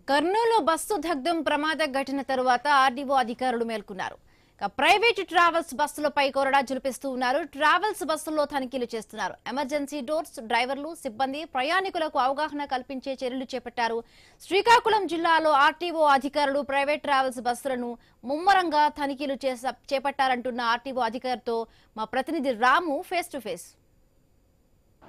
Kurnool bus దగ్ధం ప్రమాద ఘటన తరువాత ఆర్డీఓ అధికారులు మేల్కొన్నారు. ప్రైవేట్ ట్రావెల్స్ బస్సులపై కొరడా జులిపిస్తూ ఉన్నారు. ట్రావెల్స్ బస్సుల్లో తనిఖీలు చేస్తున్నారు. ఎమర్జెన్సీ డోర్స్, డ్రైవర్లు, సిబ్బంది, ప్రయాణికులకు అవగాహన కల్పించే చర్యలు చేపట్టారు. శ్రీకాకుళం జిల్లాలో ఆర్టీఓ అధికారులు ప్రైవేట్ ట్రావెల్స్ బస్సులను ముమ్మరంగా తనిఖీలు చేపట్టారంటున్న ఆర్టీఓ అధికారితో మా ప్రతినిధి Ramu face to face.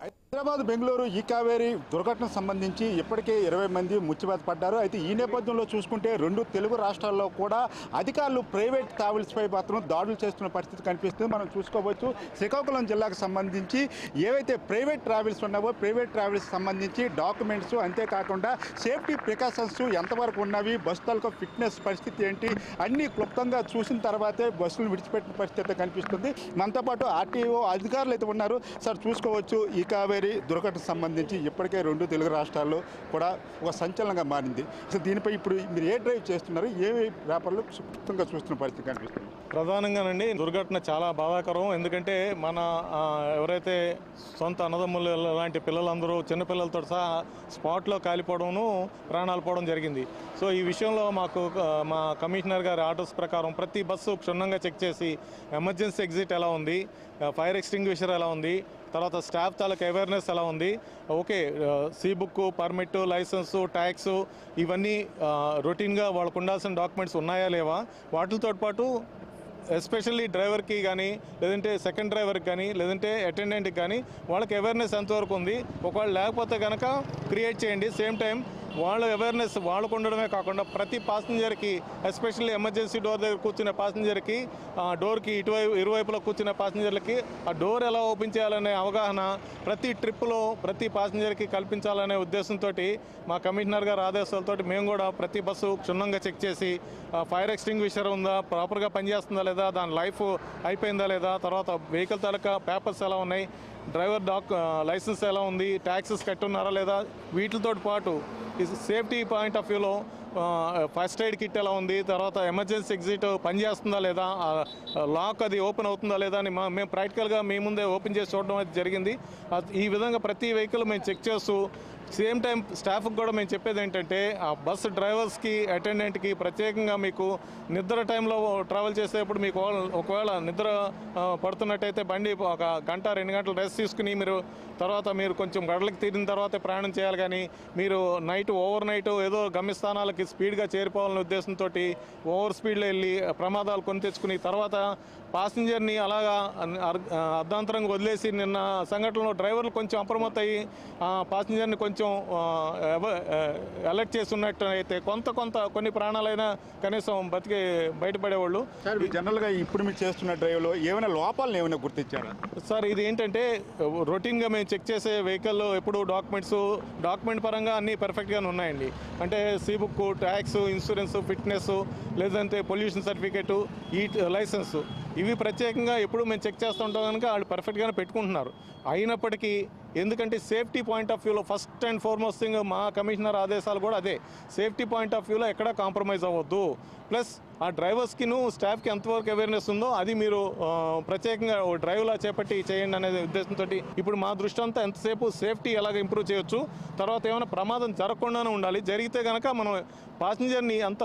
Hyderabad Bengaluru ఈ కావేరీ దుర్ఘటనకు సంబంధించి ఇప్పటికే 20 మంది మృత్యువాత పడ్డారు. అయితే ఈ నేపథ్యంలో చూసుకుంటే 2 తెలుగు రాష్ట్రాల్లో కూడా అధికారులు ప్రైవేట్ ట్రావెల్స్పై మాత్రం దాడులు చేస్తున్న పరిస్థితి కనిపిస్తుంది. మనం చూసుకోవచ్చు శ్రీకాకుళం జిల్లాకు సంబంధించి ఏవైతే ప్రైవేట్ ట్రావెల్స్ ఉన్నావో ప్రైవేట్ ట్రావెల్స్ సంబంధించి డాక్యుమెంట్స్, అంతేకాకుండా సేఫ్టీ ప్రికాషన్స్ ఎంతవరకు ఉన్నవి, బస్సులకు ఫిట్నెస్ పరిస్థితి ఏంటి అన్నీ క్లుప్తంగా చూసిన తర్వాతే బస్సులు విడిచిపెట్టిన పరిస్థితి కనిపిస్తుంది. మనతో పాటు ఆర్టీఓ అధికారులు అయితే ఉన్నారు. సార్ చూసుకోవచ్చు ఈ కావేరీ దుర్ఘటనకు సంబంధించి ఇప్పటికే 2 తెలుగు రాష్ట్రాల్లో కూడా ఒక సంచలనంగా మారింది. సో దీనిపై ఇప్పుడు మీరు ఏ డ్రైవ్ చేస్తున్నారు, ఏ వ్యాపారాలు క్లుప్తంగా చూస్తున్న పరిస్థితి కనిపిస్తుంది? ప్రధానంగానండి దుర్ఘటన చాలా బాధాకరం. ఎందుకంటే మన ఎవరైతే సొంత అన్నదమ్ములు లాంటి పిల్లలందరూ చిన్నపిల్లలతో సహా స్పాట్లో కాలిపోవడం, ప్రాణాలు పోవడం జరిగింది. సో ఈ విషయంలో మా కమిషనర్ గారి ఆర్డర్స్ ప్రకారం ప్రతి బస్సు క్షుణ్ణంగా చెక్ చేసి ఎమర్జెన్సీ ఎగ్జిట్ ఎలా ఉంది, ఫైర్ ఎక్స్టింగ్విషర్ ఎలా ఉంది, తర్వాత స్టాఫ్ తాలూకు అవేర్నెస్ ఎలా ఉంది, okay C book, permit, licence, tax ఇవన్నీ రొటీన్గా వాళ్ళకు ఉండాల్సిన డాక్యుమెంట్స్ ఉన్నాయా లేవా, వాటితో పాటు ఎస్పెషల్లీ డ్రైవర్కి కానీ లేదంటే సెకండ్ డ్రైవర్కి కానీ లేదంటే అటెండెంట్కి కానీ వాళ్ళకి అవేర్నెస్ ఎంతవరకు ఉంది, ఒకవేళ లేకపోతే కనుక క్రియేట్ చేయండి. సేమ్ టైం వాళ్ళ అవేర్నెస్ వాళ్ళకు ఉండడమే కాకుండా ప్రతి పాసింజర్కి ఎస్పెషల్లీ ఎమర్జెన్సీ డోర్ దగ్గర కూర్చునే పాసింజర్కి డోర్కి ఇరువైపులో కూర్చునే పాసింజర్లకి ఆ డోర్ ఎలా ఓపెన్ చేయాలనే అవగాహన ప్రతి ట్రిప్లో ప్రతి పాసింజర్కి కల్పించాలనే ఉద్దేశంతో మా కమిషనర్ గారి ఆదేశాలతో మేము కూడా ప్రతి బస్సు క్షుణ్ణంగా చెక్ చేసి ఫైర్ ఎక్స్టింగ్విషర్ ఉందా, ప్రాపర్గా పనిచేస్తుందా లేదా, దాని లైఫ్ అయిపోయిందా లేదా, తర్వాత వెహికల్ తాలూకా పేపర్స్ ఎలా ఉన్నాయి, డ్రైవర్ లైసెన్స్ ఎలా ఉంది, ట్యాక్సెస్ కట్టున్నారా లేదా, వీటితో పాటు సేఫ్టీ పాయింట్ ఆఫ్ వ్యూలో ఫస్ట్ ఎయిడ్ కిట్ ఎలా ఉంది, తర్వాత ఎమర్జెన్సీ ఎగ్జిట్ పనిచేస్తుందా లేదా, లాక్ అది ఓపెన్ అవుతుందా లేదా అని మేము ప్రాక్టికల్గా మీ ముందే ఓపెన్ చేసి చూడడం అయితే జరిగింది. ఈ విధంగా ప్రతి వెహికల్ మేము చెక్ చేస్తూ సేమ్ టైం స్టాఫ్కి కూడా మేము చెప్పేది ఏంటంటే ఆ బస్సు డ్రైవర్స్కి, అటెండెంట్కి ప్రత్యేకంగా మీకు నిద్ర టైంలో ట్రావెల్ చేసేటప్పుడు మీకు ఒకవేళ నిద్ర పడుతున్నట్టయితే బండి ఒక గంట 2 గంటలు రెస్ట్ తీసుకుని మీరు కొంచెం గడలకి తీరిన తర్వాతే ప్రయాణం చేయాలి. కానీ మీరు ఓవర్ నైట్ ఏదో గమ్యస్థానాలకి స్పీడ్గా చేరిపోవాలనే ఉద్దేశంతో ఓవర్ స్పీడ్లో వెళ్ళి ప్రమాదాలు కొని తెచ్చుకుని తర్వాత పాసింజర్ని అలాగా అర్ధాంతరంగా వదిలేసి నిన్న సంఘటనలో డ్రైవర్లు కొంచెం అప్రమత్త అయ్యి పాసింజర్ని కొంచెం అలర్ట్ చేస్తున్నట్టు అయితే కొన్ని ప్రాణాలైనా కనీసం బయటపడేవాళ్ళు. సార్ జనరల్గా ఇప్పుడు మీరు చేస్తున్న డ్రైవ్లో ఏమైనా లోపాలను ఏమైనా గుర్తించారా? సార్ ఇది ఏంటంటే రొటీన్గా మేము చెక్ చేసే వెహికల్ ఎప్పుడు డాక్యుమెంట్ పరంగా అన్నీ పర్ఫెక్ట్గానే ఉన్నాయండి. అంటే C book, tax, insurance, fitness, లేదంటే పొల్యూషన్ సర్టిఫికేటు, ఈ లైసెన్స్ ఇవి ప్రత్యేకంగా ఎప్పుడు మేము చెక్ చేస్తూ ఉంటాం కనుక వాళ్ళు పర్ఫెక్ట్గానే పెట్టుకుంటున్నారు. అయినప్పటికీ ఎందుకంటే సేఫ్టీ పాయింట్ ఆఫ్ వ్యూలో ఫస్ట్ అండ్ ఫార్మోస్ట్ థింగ్ మా కమిషనర్ ఆదేశాలు కూడా అదే, సేఫ్టీ పాయింట్ ఆఫ్ వ్యూలో ఎక్కడా కాంప్రమైజ్ అవ్వద్దు. ప్లస్ ఆ డ్రైవర్స్కిను స్టాఫ్కి ఎంతవరకు అవేర్నెస్ ఉందో అది మీరు ప్రత్యేకంగా డ్రైవ్లా చేపట్టి చేయండి అనే ఉద్దేశంతో ఇప్పుడు మా దృష్టి అంతా ఎంతసేపు సేఫ్టీ ఎలాగ ఇంప్రూవ్ చేయొచ్చు, తర్వాత ఏమైనా ప్రమాదం జరగకుండానే ఉండాలి, జరిగితే కనుక మనం పాసింజర్ని అంత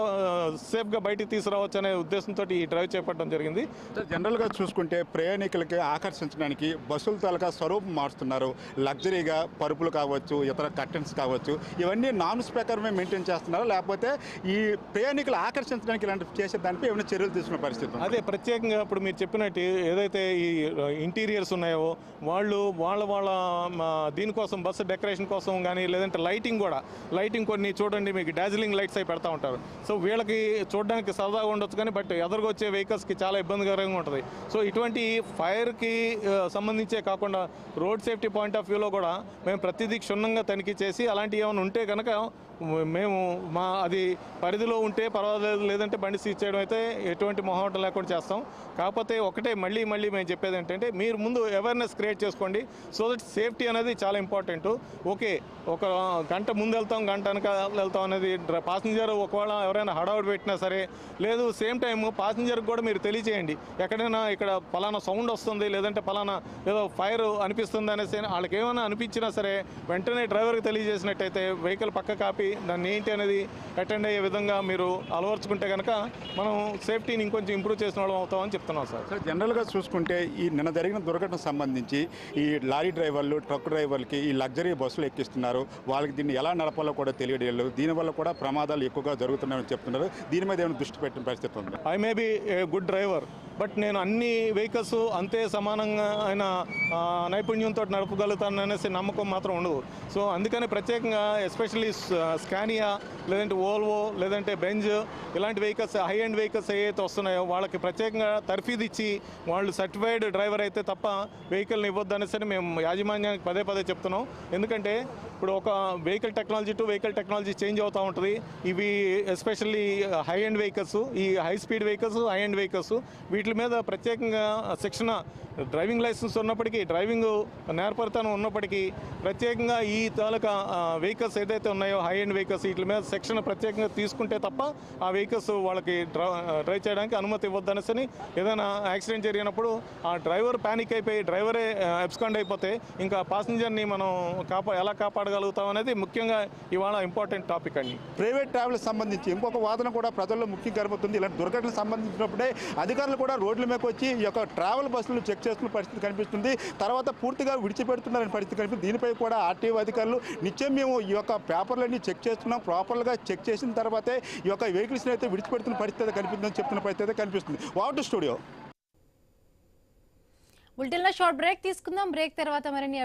సేఫ్గా బయటికి తీసుకురావచ్చు అనే ఉద్దేశంతో ఈ డ్రైవ్ చేపట్టడం జరిగింది. జనరల్గా చూసుకుంటే ప్రయాణికులకి ఆకర్షించడానికి బస్సుల తాలూకా స్వరూపం మారుస్తున్నారు. లగ్జరీగా పరుపులు కావచ్చు, ఇతర కర్టెన్స్ కావచ్చు, ఇవన్నీ నామ్స్ ప్రకారమే మెయింటైన్ చేస్తున్నారు, లేకపోతే ఈ ప్రయాణికులు ఆకర్షించడానికి ఇలాంటి చేసే దానిపై ఏమైనా చర్యలు తీసుకున్న పరిస్థితి? అదే ప్రత్యేకంగా ఇప్పుడు మీరు చెప్పినట్టు ఏదైతే ఈ ఇంటీరియర్స్ ఉన్నాయో వాళ్ళ దీనికోసం బస్సు డెకరేషన్ కోసం కానీ లేదంటే లైటింగ్ కొన్ని చూడండి మీకు డాజిలింగ్ లైట్స్ అయి పెడతా ఉంటారు. సో వీళ్ళకి చూడడానికి సరదాగా ఉండొచ్చు కానీ బట్ ఎదురుగా వచ్చే వెహికల్స్కి చాలా ఇబ్బందికరంగా ఉంటుంది. సో ఇటువంటి ఫైర్కి సంబంధించే కాకుండా రోడ్ సేఫ్టీ పాయింట్ ఆఫ్ వ్యూలో కూడా మేము ప్రతిదీ క్షుణ్ణంగా తనిఖీ చేసి అలాంటివి ఏమైనా ఉంటే కనుక మేము అది పరిధిలో ఉంటే పర్వాలేదు, లేదంటే బండి సీజ్ చేయడం అయితే ఎటువంటి మొహమాటం లేకుండా చేస్తాం. కాకపోతే ఒకటే మళ్ళీ మేము చెప్పేది ఏంటంటే మీరు ముందు అవేర్నెస్ క్రియేట్ చేసుకోండి. సో దట్ సేఫ్టీ అనేది చాలా ఇంపార్టెంట్. ఓకే ఒక గంట ముందు వెళ్తాం, గంట వెనక వెళ్తాం అనేది పాసింజర్ ఒకవేళ ఎవరైనా హడావుడి పెట్టినా సరే, లేదు సేమ్ టైం పాసింజర్కి కూడా మీరు తెలియచేయండి. ఎక్కడైనా ఇక్కడ పలానా సౌండ్ వస్తుంది, లేదంటే పలానా ఏదో ఫైర్ అనిపిస్తుంది అనేసి వాళ్ళకి ఏమైనా అనిపించినా సరే వెంటనే డ్రైవర్కి తెలియజేసినట్టయితే వెహికల్ పక్క కాపి దాన్ని ఏంటి అనేది అటెండ్ అయ్యే విధంగా మీరు అలవర్చుకుంటే కనుక మనం సేఫ్టీని ఇంకొంచెం ఇంప్రూవ్ చేసిన వాళ్ళం అవుతామని చెప్తున్నాం సార్. సార్ జనరల్గా చూసుకుంటే ఈ నిన్న జరిగిన దుర్ఘటనకు సంబంధించి ఈ లారీ డ్రైవర్లు ట్రక్ డ్రైవర్లకి ఈ లగ్జరీ బస్సులు ఎక్కిస్తున్నారు, వాళ్ళకి దీన్ని ఎలా నడపాలో కూడా తెలియడం, దీనివల్ల కూడా ప్రమాదాలు ఎక్కువగా జరుగుతున్నాయని చెప్తున్నారు. దీని మీద ఏమైనా దృష్టి పెట్టిన పరిస్థితి ఉంది? I may be a good driver, but నేను అన్ని వెహికల్స్ అంతే సమానంగా ఆయన నైపుణ్యంతో నడపగలుగుతాను అనేసి నమ్మకం మాత్రం ఉండదు. సో అందుకని ప్రత్యేకంగా ఎస్పెషల్లీ స్కానియా లేదంటే ఓల్వో లేదంటే బెంజ్ ఇలాంటి వెహికల్స్ హై ఎండ్ వెహికల్స్ ఏవైతే వస్తున్నాయో వాళ్ళకి ప్రత్యేకంగా తర్ఫీదు ఇచ్చి వాళ్ళు సర్టిఫైడ్ డ్రైవర్ అయితే తప్ప వెహికల్ని ఇవ్వద్దు అనేసి మేము యాజమాన్యానికి పదే పదే చెప్తున్నాం. ఎందుకంటే ఇప్పుడు ఒక vehicle technology to vehicle technology change అవుతూ ఉంటుంది. ఇవి ఎస్పెషల్లీ హై ఎండ్ వెహికల్స్, ఈ high speed vehicles, high end vehicles వీటి మీద ప్రత్యేకంగా శిక్షణ, డ్రైవింగ్ లైసెన్స్ ఉన్నప్పటికీ, డ్రైవింగ్ నేర్పరితనం ఉన్నప్పటికీ ప్రత్యేకంగా ఈ తాలూకా వెహికల్స్ ఏదైతే ఉన్నాయో హై ఎండ్ వెహికల్స్ వీటి మీద శిక్షణ ప్రత్యేకంగా తీసుకుంటే తప్ప ఆ వెహికల్స్ వాళ్ళకి డ్రైవ్ చేయడానికి అనుమతి ఇవ్వద్దనేసి, ఏదైనా యాక్సిడెంట్ జరిగినప్పుడు ఆ డ్రైవర్ ప్యానిక్ అయిపోయి డ్రైవరే అబ్స్కాండ్ అయిపోతే ఇంకా పాసింజర్ని మనం ఎలా కాపాడగలుగుతాం అనేది ముఖ్యంగా ఇవాళ ఇంపార్టెంట్ టాపిక్ అండి. ప్రైవేట్ ట్రావెల్కి సంబంధించి ఇంకొక వాదన కూడా ప్రజల్లో ముఖ్యంగా కనబడుతుంది. ఇలాంటి దుర్ఘటనకు సంబంధించినప్పుడే అధికారులు కూడా రోడ్ల మీదకి వచ్చి ఈ యొక్క ట్రావెల్ బస్సులు చెక్ చేస్తున్న పరిస్థితి కనిపిస్తుంది. తర్వాత పూర్తిగా విడిచిపెడుతున్నారనే పరిస్థితి కనిపిస్తుంది. దీనిపై కూడా ఆర్టీఓ అధికారులు నిత్యం మేము ఈ యొక్క పేపర్లన్నీ చెక్ చేస్తున్నాం, ప్రాపర్గా చెక్ చేసిన తర్వాతే ఈ యొక్క వెహికల్స్ని అయితే విడిచిపెడుతున్న పరిస్థితి కనిపిస్తుందని చెప్తున్న పరిస్థితి కనిపిస్తుంది. వాటర్ స్టూడియో బులెటిన్లో షార్ట్ బ్రేక్ తీసుకుందాం. బ్రేక్ తర్వాత మరిన్ని